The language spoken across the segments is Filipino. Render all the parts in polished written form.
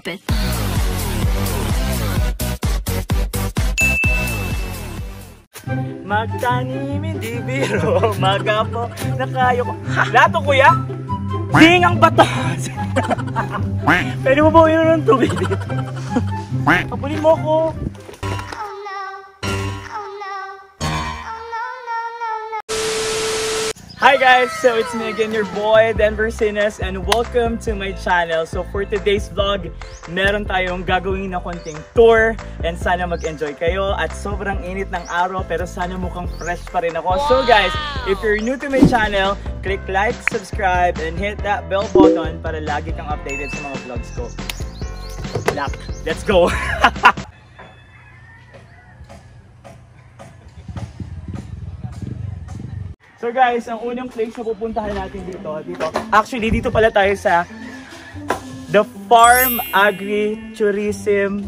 stupid. Magtanim hindi biro, magapo na kayo ko. Lato kuya? Ding ang bato! Pwede mo ba yun ng tubig dito? Kapulin mo ko. Hi guys! So it's me again, your boy, Denver Sines, and welcome to my channel. So for today's vlog, meron tayong gagawin na konting tour and sana mag-enjoy kayo at sobrang init ng araw pero sana mukhang fresh pa rin ako. So guys, if you're new to my channel, click like, subscribe, and hit that bell button para lagi kang updated sa mga vlogs ko. Let's go! So guys, ang unang place na pupuntahan natin dito. Actually, dito pala tayo sa The Farm Agri-Tourism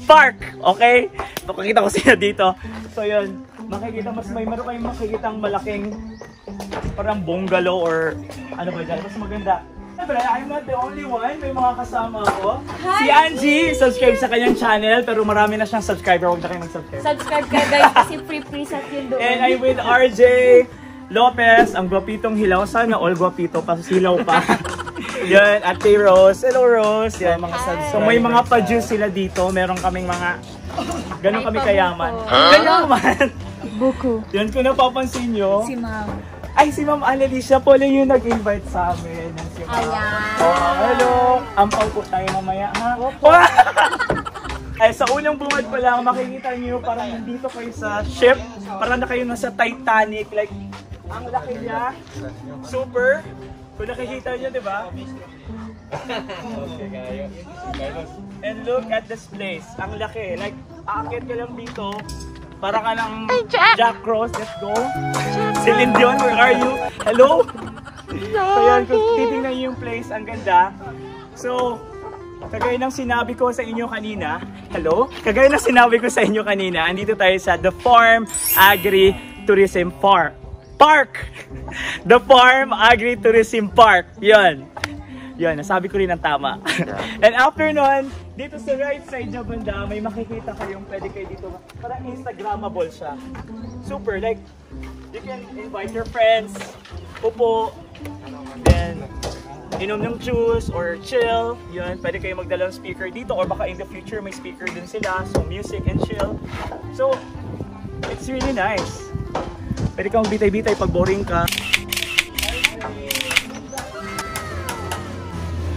Park. Okay? Pakikita ko sila dito. So yun, meron kayong makikitang malaking parang bungalow or ano ba dyan. Mas maganda. Siyempre, I'm not the only one. May mga kasama ako. Hi! Si Angie, subscribe sa kanyang channel. Pero marami na siyang subscriber. Huwag na kayo mag-subscribe. Subscribe ka guys kasi free set yun doon. And I'm with RJ Lopez. Ang gwapitong hilaw. Sana all gwapito pa. Silaw pa. Yan. At kay Rose. Hello Rose. Yan, mga subscribers. So may mga pa-juice sila dito. Meron kaming mga... Ganon kami kayaman. Kayaman! Buko. Yan kung napapansin nyo. Si Ma'am. Ay, si Ma'am Annalise siya po lang yung nag-invite sa amin. Si Ayan. Oh, hello. Ampaw po tayo mamaya, ha? Ay, sa unang bungad pa lang, makikita niyo parang nandito kayo sa ship. Parang na kayo nasa Titanic. Like, ang laki niya. Super. Kung nakikita niyo, di ba? And look at this place. Ang laki. Like, aakit ka lang dito. Para ka ng Jack Ross, let's go. Celine Dion, where are you? Hello? So yan, kung titignan niyo yung place, ang ganda. So, kagaya ng sinabi ko sa inyo kanina, hello? Kagaya ng sinabi ko sa inyo kanina, andito tayo sa The Farm Agri-Tourism Park. The Farm Agri-Tourism Park. Yan. Yan, nasabi ko rin ang tama. And after nun, dito sa right side na banda, may makikita kayong pwede kayo dito. Parang Instagrammable siya. Super, like, you can invite your friends, upo, then inom ng juice or chill. Yan, pwede kayo magdala ng speaker dito or baka in the future may speaker din sila. So, music and chill. So, it's really nice. Pwede kang bitay-bitay pag boring ka.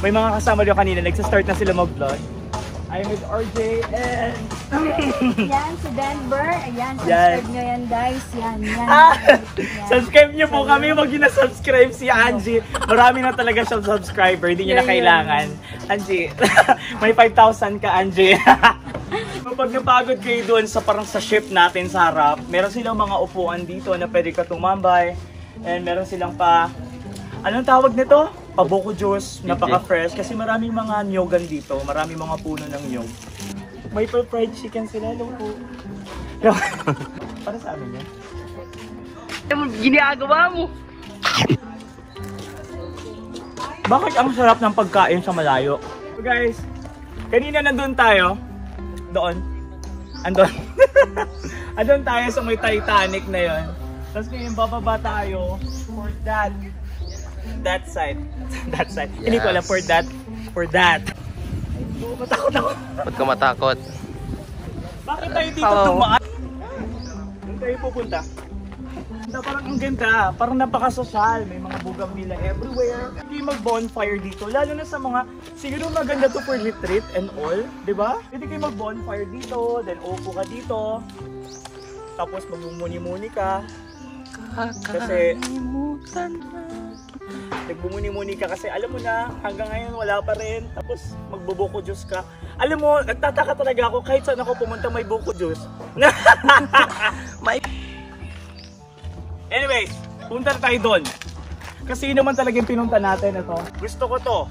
May mga kasama dito kanina, nagsa-start na sila mag-vlog. I'm with RJ and... Yan, si Denver. Ayan, subscribe nyo yan guys. Yan. Subscribe nyo po kami, wag nyo na-subscribe si Angie. Marami na talaga siyang subscriber, hindi nyo na kailangan. Angie, may 5,000 ka Angie. Kapag napagod kayo doon sa parang sa ship natin sa harap, meron silang mga upuan dito na pwede ka tumambay. And meron silang pa... Anong tawag nito? Pabuko juice, napaka-fresh kasi maraming mga nyogan dito, maraming mga puno ng nyog. May fried chicken sila, hello po. Para sa amin yan. Ginagawa mo! Bakit ang sarap ng pagkain sa malayo? So guys, kanina nandun tayo. Doon. Andun. Andun tayo sa may Titanic na yon. Tapos ngayon bababa tayo for that side. Yes. Hindi ko alam for that. Matakot ako. Ba't ka matakot? Bakit tayo dito tumaan? Saan tayo pupunta? Parang ang ganda. Parang napaka-social. May mga bugambilya everywhere. Hindi mag-bonfire dito. Lalo na sa mga, siguro maganda to for retreat and all. Diba? Pwede kayo mag-bonfire dito. Then upo ka dito. Tapos magmumuni-muni ka. Kasi nagbumuni-muni ka kasi alam mo na hanggang ngayon wala pa rin, tapos magbubuko juice ka. Alam mo, nagtataka talaga ako kahit saan ako pumunta may buko juice. Anyways, punta na tayo doon. Kasi yun naman talaga yung pinunta natin ito. Gusto ko to.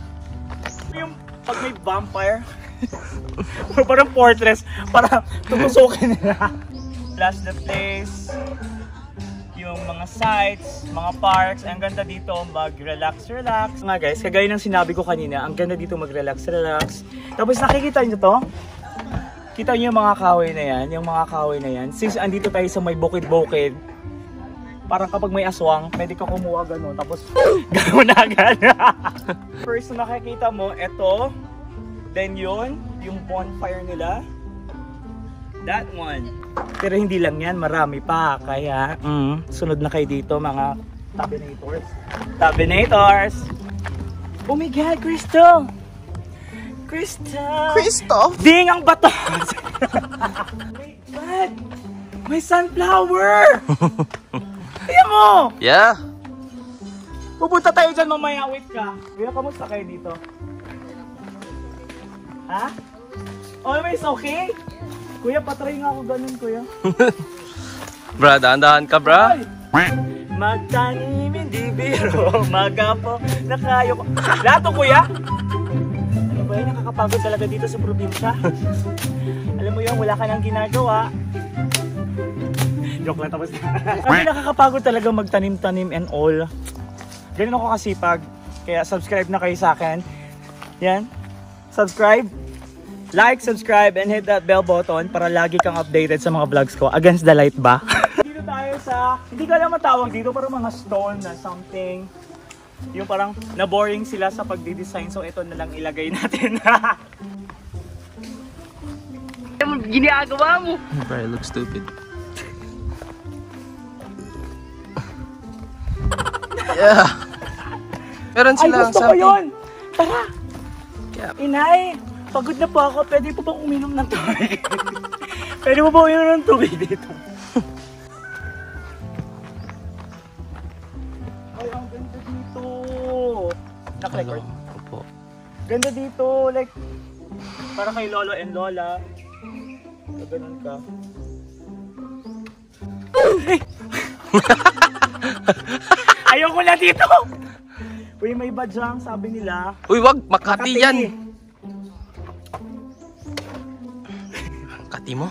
Yung pag may vampire, parang fortress, para tutusukin nila. Plus the place. yung mga sites, mga parks. Ang ganda dito mag-relax. Nga guys, kagaya ng sinabi ko kanina, ang ganda dito mag-relax. Tapos nakikita nyo to? Kita nyo yung mga kahoy na yan, Since andito tayo sa may bukid-bukid, parang kapag may aswang, pwede ka kumuha gano'n. Tapos gano'n na agad. First na nakikita mo, ito. Then yun, yung bonfire nila. That one. Pero hindi lang yan, marami pa. Kaya, sunod na kayo dito mga Tabinators! Oh my God, Crystal! Ding ang bato! My God! May sunflower! Tingnan mo! Yeah! Pupunta tayo dyan mamaya, wait ka. Kuya, kamusta kayo dito? Ha? Always okay? Kuya, patry nga ako ganun, kuya. Bra, dahan-dahan ka, bra. Magtanim, hindi biro. Magapo, nakayo ko. Lato, kuya? Ano ba yun? Nakakapagod talaga dito sa probinsya. Alam mo yun, wala ka nang ginagawa. Joke lang, tapos na. Kasi nakakapagod talaga magtanim-tanim and all. Ganun ako kasipag. Kaya subscribe na kayo sa akin. Yan. Subscribe. Like, subscribe, and hit that bell button para lagi kang updated sa mga vlogs ko. Against the light ba? Dito tayo sa, hindi ka lang matawag dito, pero mga stone na something. Yung parang na-boring sila sa pagdi-design, so ito na lang ilagay natin. Ginagawa mo! Bro, I look stupid. Yeah! Meron Ay, silang gusto ko yun! Tara! Yeah. Inay! Pagod na po ako, pwede po bang uminom ng tubig? Pwede po ba uminom ng tubig dito? Ay, ang ganda dito. Naka-record? Opo. Ganda dito, like, para kay lolo and lola. So, ganun ka. Ayoko na dito! Uy, may badyang, sabi nila. Uy, wag! Makati yan! Kati mo?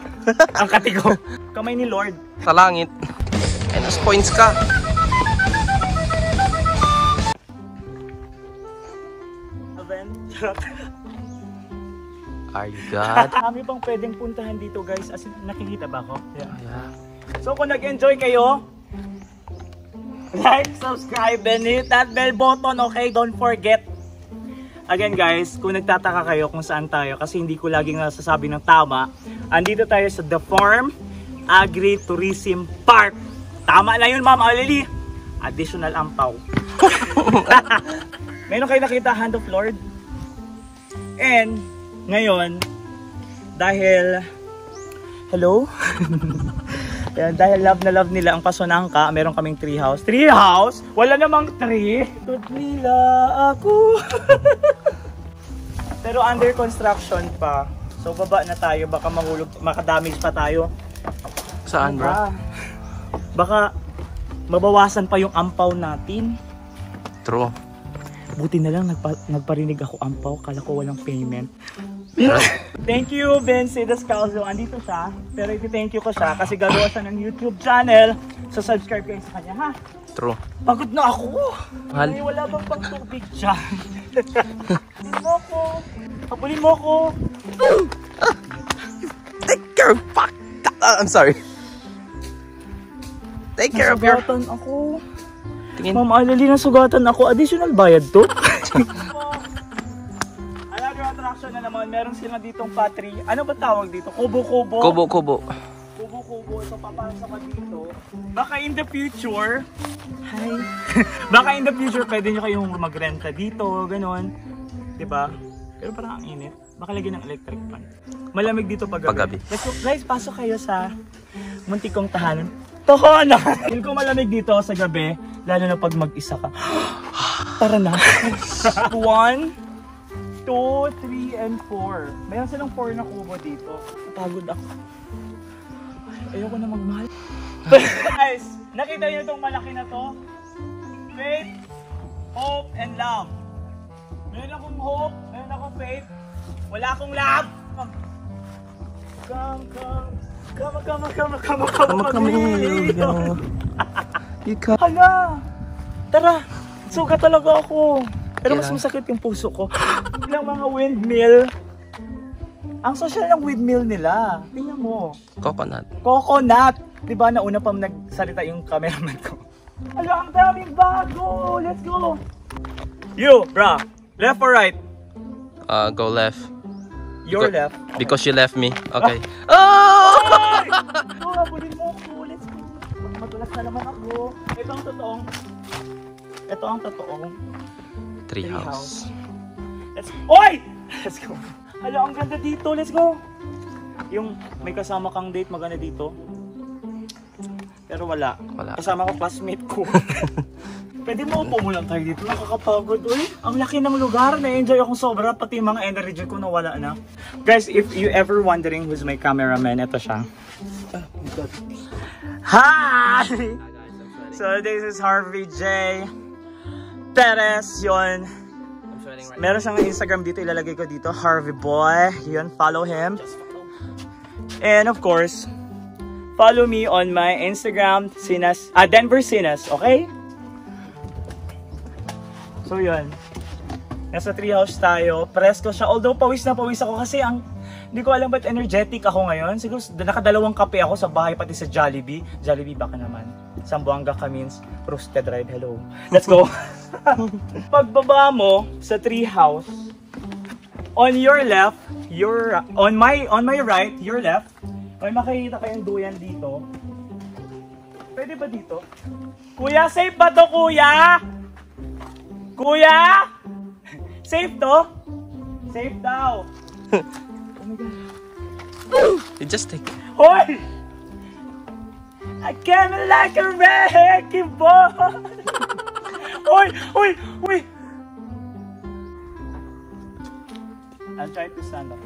Ang kati ko. Kamay ni Lord. Sa langit. Ay, nas points ka. Are you God? Kami pang pwedeng puntahan dito guys. As in, nakikita ba ako? Yeah. So kung nag-enjoy kayo, like, subscribe, and hit that bell button, okay? Don't forget. Again guys, kung nagtataka kayo kung saan tayo, kasi hindi ko laging nasasabi ng tama, andito tayo sa The Farm Agri-Tourism Park. Tama na yun, Ma'am Alili. Additional ampaw. Meron kayo nakita Hand of Lord? And ngayon, dahil hello? Yan, dahil love na love nila ang Pasunangka, meron kaming tree house. Tree house? Wala namang tree. Tutmila ako. Pero under construction pa. So baba na tayo, baka mahulog, makadamage pa tayo. Saan, bro? Baka mabawasan pa yung ampaw natin. True. Buti na lang nagparinig ako ampaw, kala ko walang payment. Thank you, Vince Descalzo. Andito siya, pero iti-thank you ko siya kasi gagawa siya ng YouTube channel. So subscribe kayo sa kanya, ha? True. Pagod na ako. Mahal. Ay, wala bang pang tubig siya? Habulin mo ko. Habulin mo ko. Take care, fuck! I'm sorry. Take care of your... Nasugatan ako. Tingin. Ma'am Alali, nasugatan ako. Additional bayad to? Another attraction na naman, meron sila ditong patri. Ano ba tawag dito? Kubo-kubo? Kubo-kubo. Kubo-kubo. So papasok ka dito. Baka in the future, hi. Baka in the future, pwede nyo kayong magrenta dito, ganon. Diba? Pero parang ang init. Baka lagyan ng electric fan. Malamig dito paggabi. Let's go, guys, pasok kayo sa muntik kong tahanan. Tohonan! Feel ko malamig dito sa gabi, lalo na pag mag-isa ka. Tara na. 1, 2, 3, and 4. Mayroon silang 4 na kubo dito. Napagod ako. Ayoko na magmahal. Guys, nakita niyo itong malaki na to? Faith, hope, and love. Meron akong hope, meron akong faith, wala akong love. Come. You come. Hala! Tara! Sugat talaga ako. Pero mas Kailangan- masakit yung puso ko. Ilang mga windmill. Ang social ng windmill nila. Tingnan mo. Coconut. Coconut! Diba nauna pa nagsalita yung cameraman ko? Hala, ang daming bago! Let's go! You, bra. Left or right? Go left. Your Go- left. Because you left me. Okay. Oh! Ay! Ito, habulin mo ako. Let's go. Madulas na naman ako. Ito ang totoong Tree house. Oy! Let's go. Hala, ang ganda dito. Let's go. Yung may kasama kang date, maganda dito. Pero wala. Wala. Kasama ko classmate ko. Pwede mo upo mo lang tayo dito. Nakakapagod. Uy, ang laki ng lugar. Na-enjoy akong sobra. Pati yung mga energy ko nawala na. Guys, if you ever wondering who's my cameraman, ito siya. Hi! So this is Harvey J. Perez. Yun. Meron siyang Instagram dito. Ilalagay ko dito. Harvey Boy. Yun, follow him. And of course, follow me on my Instagram, Denver Sinas, okay? So yun, nasa treehouse tayo, presko siya, although pawis na pawis ako kasi hindi ko alam ba't energetic ako ngayon. Siguro nakadalawang kape ako sa bahay pati sa Jollibee. Jollibee baka naman. Zamboanga Camins, roasted ride, hello. Let's go! Pagbaba mo sa treehouse, on your left, on my right, your left, may makikita kayong duyan dito. Pwede ba dito? Kuya, safe ba to, kuya? Kuya? Safe to? Safe daw. Oh my God. You just take it. Hoy! I came like a wrecking ball. Hoy! Hoy! Hoy! I'll try to stand up.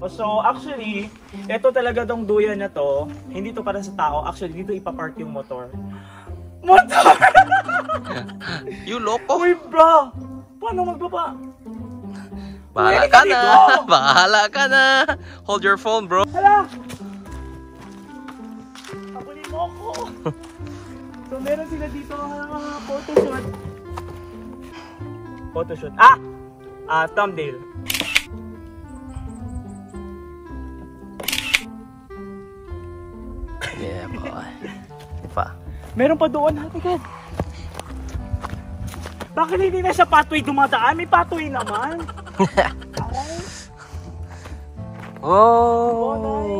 So actually, ito talaga tong duyan na to, hindi to para sa tao. Actually, dito ipapark yung motor. Motor! You loko. Uy, bro! Paano magbaba? Bahala Pwede ka ka na. dito. Bahala ka na. Hold your phone, bro. Hala! Habulin mo ako! So meron sila dito mga photoshoot. Photoshoot. Thumbnail. Yeah, boy. Ipa. Meron pa doon, halika. Bakit hindi na sa pathway dumadaan? May pathway naman. Oh, nice.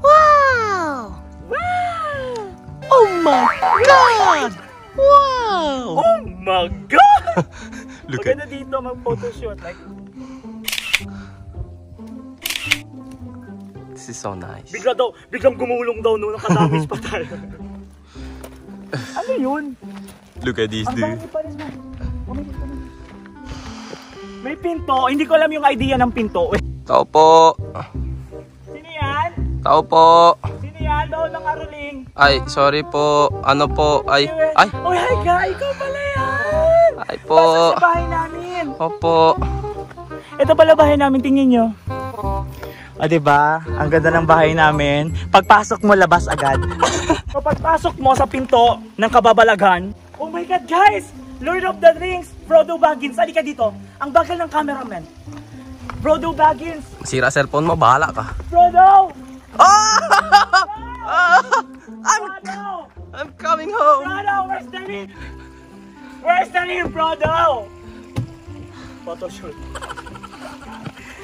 Wow! Wow! Oh my God! Wow! Oh my God! Look Maganda dito mag-photoshoot. Like, This is so nice. biglang gumulong daw noon, nakadamage pa tayo. Ano yun? Look at this, Ang dude. dami pa rin mo. Oh my God. May pinto. Hindi ko alam yung idea ng pinto. Tao po. Sino yan? Tao po. Sino yan? Daw ng aruling. Ay, sorry po. Ano po? Ay. Oh, hi ka. Ikaw pala yan. Ay po. Basta sa bahay namin. Opo. Ito pala bahay namin. Tingin nyo. O, diba? Ang ganda ng bahay namin. Pagpasok mo, labas agad. So, pagpasok mo sa pinto ng kababalaghan, oh my God, guys! Lord of the Rings, Frodo Baggins. Halika dito. Ang bagal ng cameraman. Frodo Baggins. Sira cellphone mo, bahala ka. Frodo! Frodo! I'm coming home. Frodo, where's the ring? Where's the ring, Frodo? Photoshoot.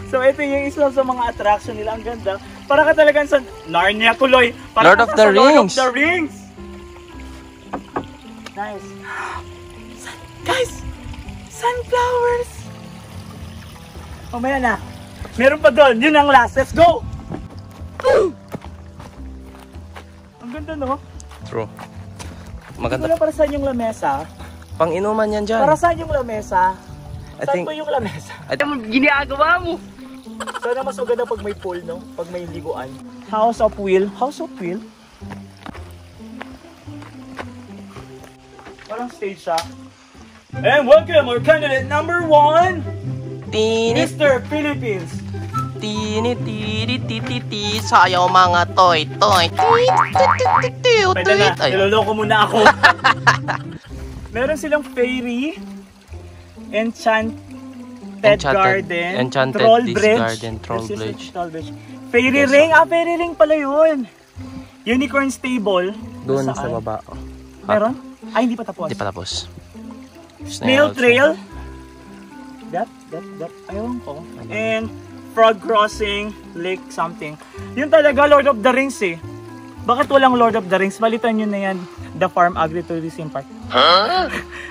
So ito yung isa sa mga attraction nila. Ang ganda. Para ka talagang sa Narnia tuloy. Para Lord ka of sa the Lord Rings. of the Rings. Nice. Guys! Sunflowers! Oh, maya na. Meron pa doon. Yun ang last. Let's go! Ang ganda, no? True. Hindi ko Maganda. lang para saan yung lamesa. Pang inuman yan dyan. Para saan yung lamesa? I Saan think- po yung lamesa? Ginagawa mo. Sana mas maganda pag may pool, no? Pag may liguan. House of Wheel. House of Wheel? Parang stage siya. And welcome our candidate number 1, Tinit. Mr. Philippines. Tinitititititi. Sayaw mga toy. Pwede na, niloloko muna ako. Meron silang fairy, enchanted garden, Enchanted troll this bridge, garden, troll Yes, bridge. troll bridge. Fairy ring, fairy ring pala yun. Unicorn stable. Doon Saan? sa baba. Meron? Ay, hindi pa tapos. Hindi pa tapos. Snail trail. That. Ayun ko. And frog crossing, lake something. Yun talaga Lord of the Rings eh. Bakit walang Lord of the Rings? Balitan nyo na yan. The Farm Agritourism Park.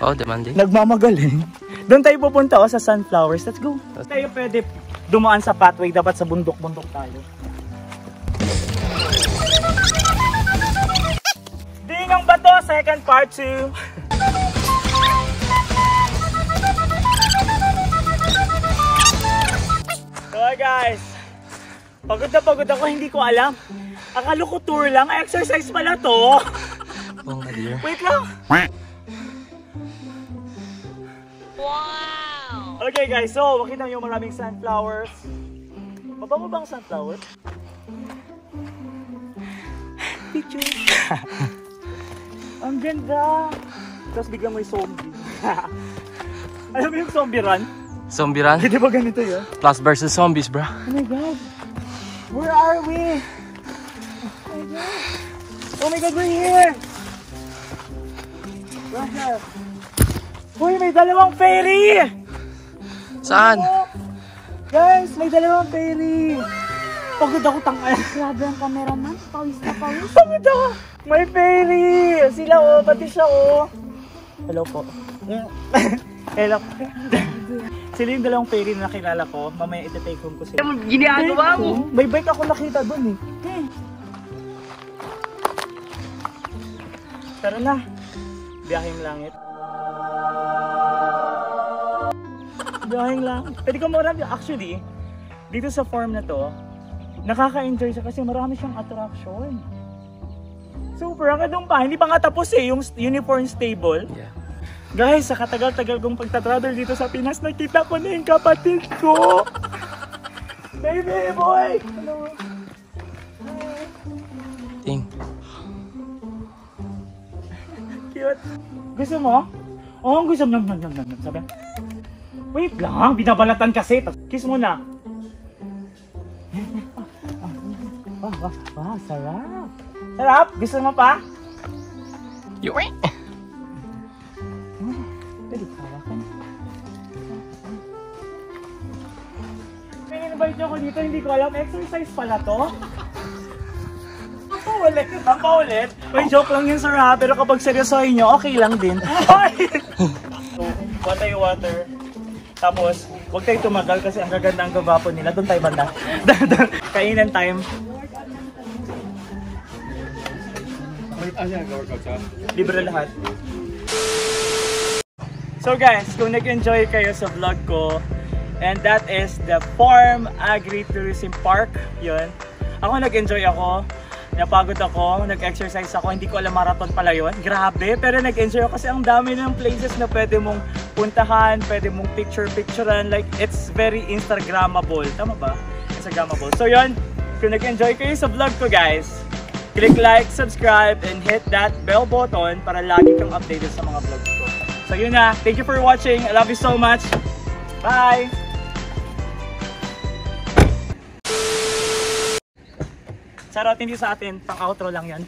Oh, demanding. Nagmamagaling. Doon tayo pupunta sa sunflowers. Let's go. Tayo pwede dumaan sa pathway. Dapat sa bundok-bundok tayo. Dingang Bato, second part 2. So guys, pagod na pagod ako, hindi ko alam. Akala ko tour lang, exercise pala to. Oh, dear. Wait lang. Wow! Okay guys, so makita nyo maraming sunflowers. Mabango bang sunflower? Picture. Ang ganda. Tapos biglang may zombie. Alam mo yung zombie run? Zombie run? Hindi ba ganito yun? Plants versus Zombies, bro. Oh my god. Where are we? Oh my god, we're here! Roger. Uy, may dalawang fairy! Saan? Oh, guys, may dalawang fairy! Pagod ako tangay. Grabe ang cameraman. Pawis na pawis. Pagod ako! May fairy! Sila oh, pati siya oh. Hello po. Hello. Sila yung dalawang fairy na nakilala ko. Mamaya iti-take home ko sila. Ginagawa mo? May bike ako nakita doon eh. Tara na. Biyaheng langit. Biyaheng langit. Pwede ka marami. Actually, dito sa farm na to, nakaka-enjoy siya kasi marami siyang attraction. Super, ang kadong pa. Hindi pa nga tapos eh, yung uniform stable. Yeah. Guys, sa katagal-tagal kong pagtatravel dito sa Pinas, nakita ko na yung kapatid ko. Baby boy! Hello. Ting. Cute. Gusto mo? Oo, gusto mo. Sabi. Wait lang, binabalatan kasi. Kiss mo na. Wow, sarap. Sarap? Gusto mo pa? Yuwi. Pwede hawakan. May invite ako dito, hindi ko alam. Exercise pala to. Pampaulit. May joke lang yun, sir ha. Pero kapag seryosohin nyo, okay lang din. So, water. Tapos, huwag tayo tumagal kasi ang gaganda ang gagwapo nila. Doon tayo banda. Kainan time. Libre lahat. So guys, kung nag-enjoy kayo sa vlog ko, and that is the Farm Agritourism Park, yun. Ako nag-enjoy ako, napagod ako, nag-exercise ako, hindi ko alam marathon pala yun. Grabe, pero nag-enjoy ako kasi ang dami ng places na pwede mong puntahan, pwede mong picture-picturean, like it's very Instagrammable. Tama ba? Instagrammable. So yun, kung nag-enjoy kayo sa vlog ko guys, click like, subscribe, and hit that bell button para lagi kang updated sa mga vlogs ko. So yun na, thank you for watching. I love you so much. Bye! Charot, hindi sa atin, pang outro lang yan.